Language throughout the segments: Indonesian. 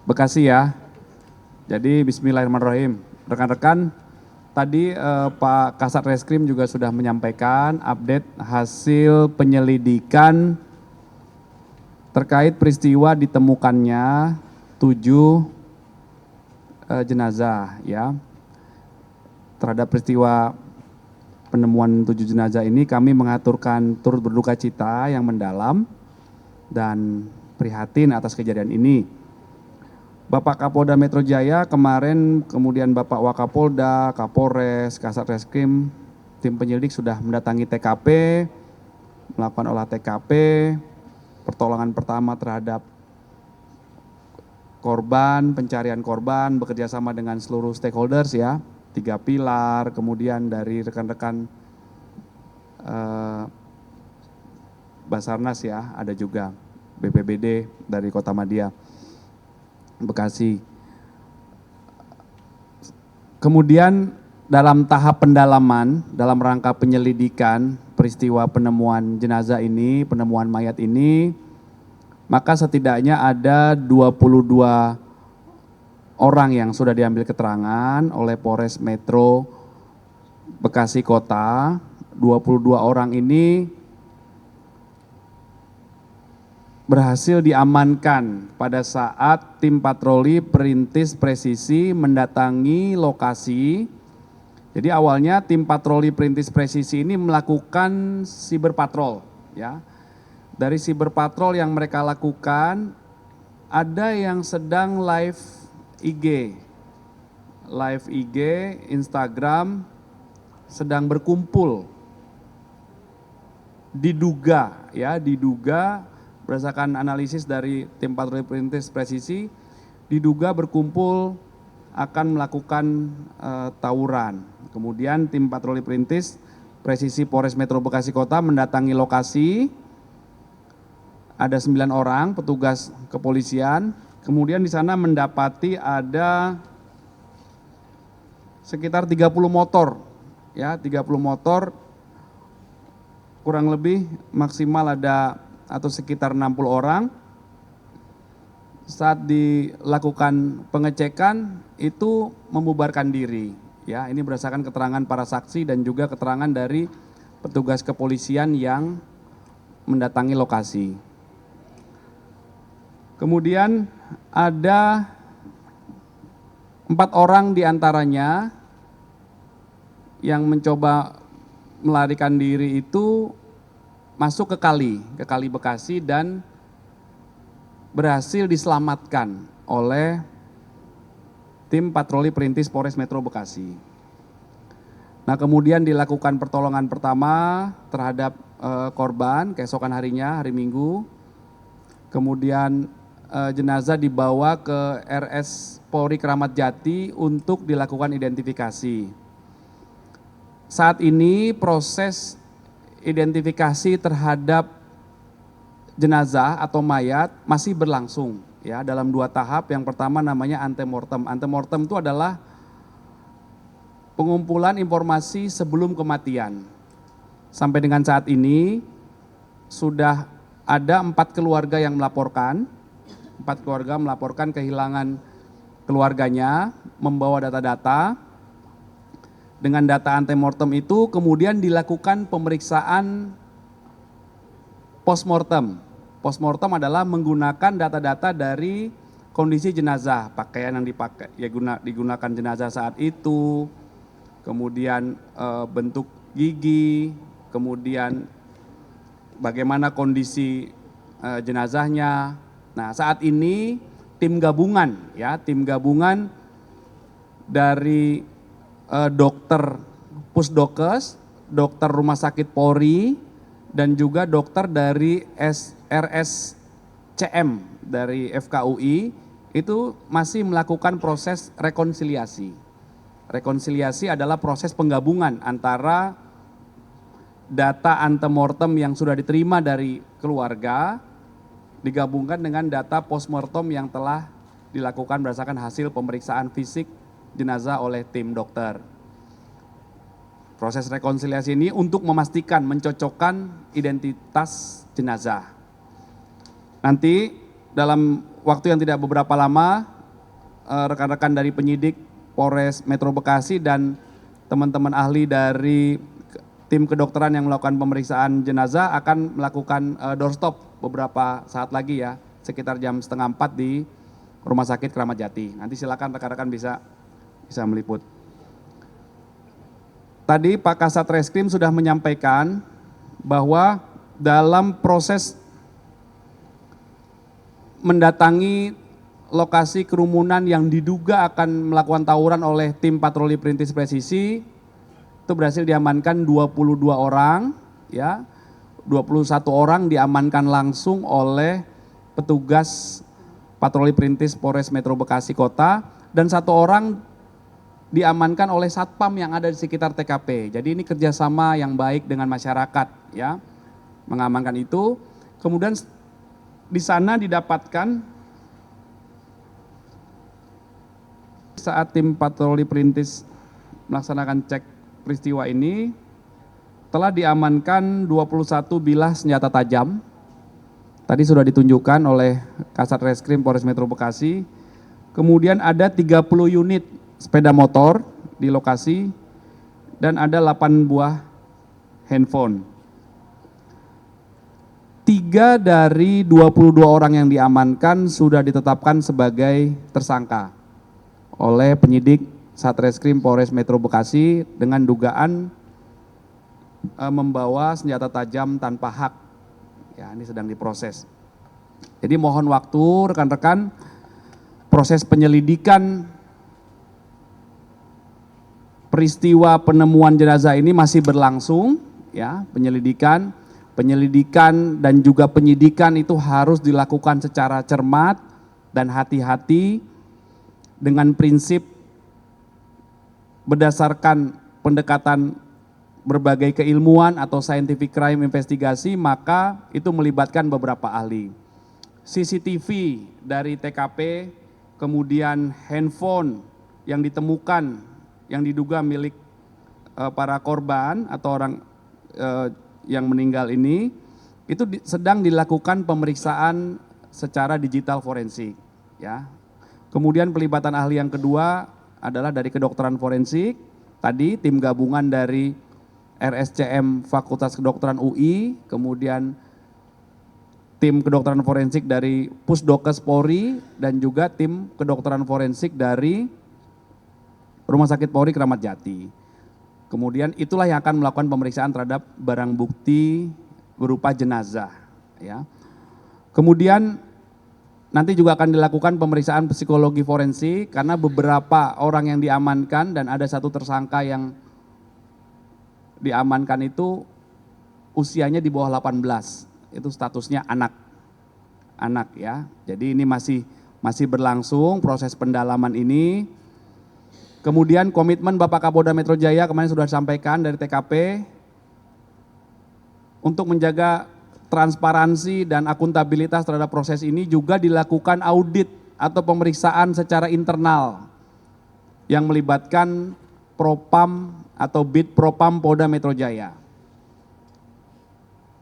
Bekasi ya. Jadi bismillahirrahmanirrahim. Rekan-rekan, tadi Pak Kasat Reskrim juga sudah menyampaikan update hasil penyelidikan terkait peristiwa ditemukannya 7 jenazah ya. Terhadap peristiwa penemuan 7 jenazah ini kami mengaturkan turut berduka cita yang mendalam dan prihatin atas kejadian ini. Bapak Kapolda Metro Jaya kemarin, kemudian Bapak Wakapolda, Kapolres, Kasat Reskrim, tim penyelidik sudah mendatangi TKP, melakukan olah TKP, pertolongan pertama terhadap korban, pencarian korban, bekerja sama dengan seluruh stakeholders ya, 3 pilar, kemudian dari rekan-rekan Basarnas ya, ada juga BPBD dari Kota Madia, Bekasi. Kemudian dalam tahap pendalaman, dalam rangka penyelidikan peristiwa penemuan jenazah ini, penemuan mayat ini, maka setidaknya ada 22 orang yang sudah diambil keterangan oleh Polres Metro Bekasi Kota. 22 orang ini berhasil diamankan pada saat tim patroli perintis presisi mendatangi lokasi. Jadi awalnya tim patroli perintis presisi ini melakukan cyberpatrol ya. Dari cyberpatrol yang mereka lakukan, ada yang sedang live IG, Instagram, sedang berkumpul. Diduga berdasarkan analisis dari tim patroli perintis presisi, diduga berkumpul akan melakukan tawuran. Kemudian tim patroli perintis presisi Polres Metro Bekasi Kota mendatangi lokasi, ada 9 orang petugas kepolisian, kemudian di sana mendapati ada sekitar 30 motor, ya 30 motor, kurang lebih maksimal ada atau sekitar 60 orang. Saat dilakukan pengecekan itu membubarkan diri. Ya, ini berdasarkan keterangan para saksi dan juga keterangan dari petugas kepolisian yang mendatangi lokasi. Kemudian ada 4 orang diantaranya yang mencoba melarikan diri itu masuk ke kali Bekasi dan berhasil diselamatkan oleh tim patroli perintis Polres Metro Bekasi. Nah, kemudian dilakukan pertolongan pertama terhadap korban keesokan harinya, hari Minggu. Kemudian jenazah dibawa ke RS Polri Kramat Jati untuk dilakukan identifikasi. Saat ini proses identifikasi terhadap jenazah atau mayat masih berlangsung ya dalam 2 tahap. Yang pertama namanya antemortem. Antemortem itu adalah pengumpulan informasi sebelum kematian. Sampai dengan saat ini sudah ada 4 keluarga yang melaporkan. 4 keluarga melaporkan kehilangan keluarganya, membawa data-data. Dengan data antemortem itu kemudian dilakukan pemeriksaan postmortem. Postmortem adalah menggunakan data-data dari kondisi jenazah, pakaian yang dipakai, ya digunakan jenazah saat itu, kemudian bentuk gigi, kemudian bagaimana kondisi jenazahnya. Nah, saat ini tim gabungan dari dokter Pusdokes, dokter Rumah Sakit Polri, dan juga dokter dari RSCM dari FKUI itu masih melakukan proses rekonsiliasi. Rekonsiliasi adalah proses penggabungan antara data antemortem yang sudah diterima dari keluarga digabungkan dengan data postmortem yang telah dilakukan berdasarkan hasil pemeriksaan fisik jenazah oleh tim dokter. Proses rekonsiliasi ini untuk memastikan, mencocokkan identitas jenazah. Nanti dalam waktu yang tidak beberapa lama, rekan-rekan dari penyidik Polres Metro Bekasi dan teman-teman ahli dari tim kedokteran yang melakukan pemeriksaan jenazah akan melakukan doorstop beberapa saat lagi ya, sekitar jam 3:30 di Rumah Sakit Kramat Jati. Nanti silakan rekan-rekan bisa meliput. Tadi Pak Kasat Reskrim sudah menyampaikan bahwa dalam proses mendatangi lokasi kerumunan yang diduga akan melakukan tawuran oleh tim patroli perintis presisi, itu berhasil diamankan 22 orang, ya, 21 orang diamankan langsung oleh petugas patroli perintis Polres Metro Bekasi Kota, dan 1 orang diamankan oleh satpam yang ada di sekitar TKP. Jadi ini kerjasama yang baik dengan masyarakat, ya, mengamankan itu. Kemudian di sana didapatkan saat tim patroli perintis melaksanakan cek peristiwa ini telah diamankan 21 bilah senjata tajam. Tadi sudah ditunjukkan oleh Kasat Reskrim Polres Metro Bekasi. Kemudian ada 30 unit sepeda motor di lokasi dan ada 8 buah handphone. 3 dari 22 orang yang diamankan sudah ditetapkan sebagai tersangka oleh penyidik Satreskrim Polres Metro Bekasi dengan dugaan membawa senjata tajam tanpa hak. Ya, ini sedang diproses. Jadi mohon waktu rekan-rekan, proses penyelidikan peristiwa penemuan jenazah ini masih berlangsung, ya, penyelidikan dan juga penyidikan itu harus dilakukan secara cermat dan hati-hati dengan prinsip berdasarkan pendekatan berbagai keilmuan atau scientific crime investigasi, maka itu melibatkan beberapa ahli. CCTV dari TKP, kemudian handphone yang ditemukan yang diduga milik para korban atau orang yang meninggal ini, itu sedang dilakukan pemeriksaan secara digital forensik, ya. Kemudian pelibatan ahli yang kedua adalah dari kedokteran forensik, tadi tim gabungan dari RSCM Fakultas Kedokteran UI, kemudian tim kedokteran forensik dari Pusdokes Polri, dan juga tim kedokteran forensik dari Rumah Sakit Polri Kramat Jati. Kemudian itulah yang akan melakukan pemeriksaan terhadap barang bukti berupa jenazah, ya. Kemudian nanti juga akan dilakukan pemeriksaan psikologi forensik karena beberapa orang yang diamankan dan ada 1 tersangka yang diamankan itu usianya di bawah 18, itu statusnya anak, ya. Jadi ini masih berlangsung proses pendalaman ini. Kemudian komitmen Bapak Kapolda Metro Jaya kemarin sudah disampaikan dari TKP untuk menjaga transparansi dan akuntabilitas terhadap proses ini, juga dilakukan audit atau pemeriksaan secara internal yang melibatkan Propam atau Bid Propam Polda Metro Jaya.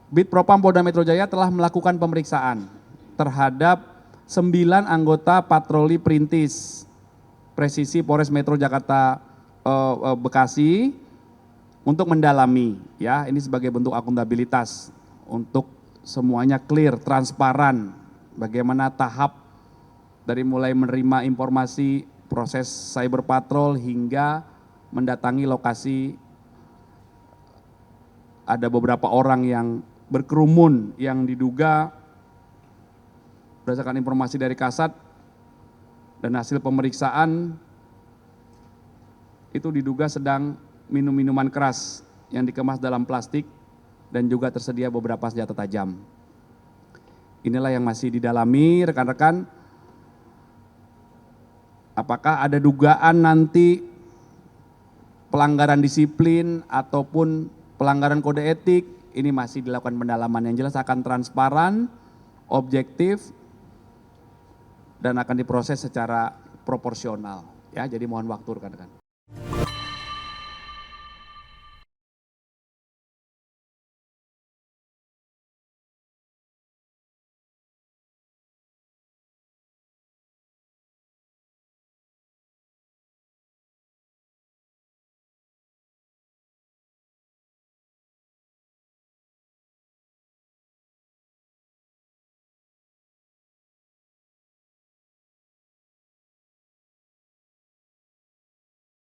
Bid Propam Polda Metro Jaya telah melakukan pemeriksaan terhadap 9 anggota patroli perintis presisi Polres Metro Jakarta Bekasi untuk mendalami, ya, ini sebagai bentuk akuntabilitas untuk semuanya clear, transparan, bagaimana tahap dari mulai menerima informasi proses cyber patrol hingga mendatangi lokasi. Ada beberapa orang yang berkerumun yang diduga berdasarkan informasi dari Kasat dan hasil pemeriksaan itu diduga sedang minum minuman keras yang dikemas dalam plastik dan juga tersedia beberapa senjata tajam. Inilah yang masih didalami rekan-rekan. Apakah ada dugaan nanti pelanggaran disiplin ataupun pelanggaran kode etik, ini masih dilakukan pendalaman. Yang jelas akan transparan, objektif, dan akan diproses secara proporsional, ya. Jadi mohon waktu rekan-rekan.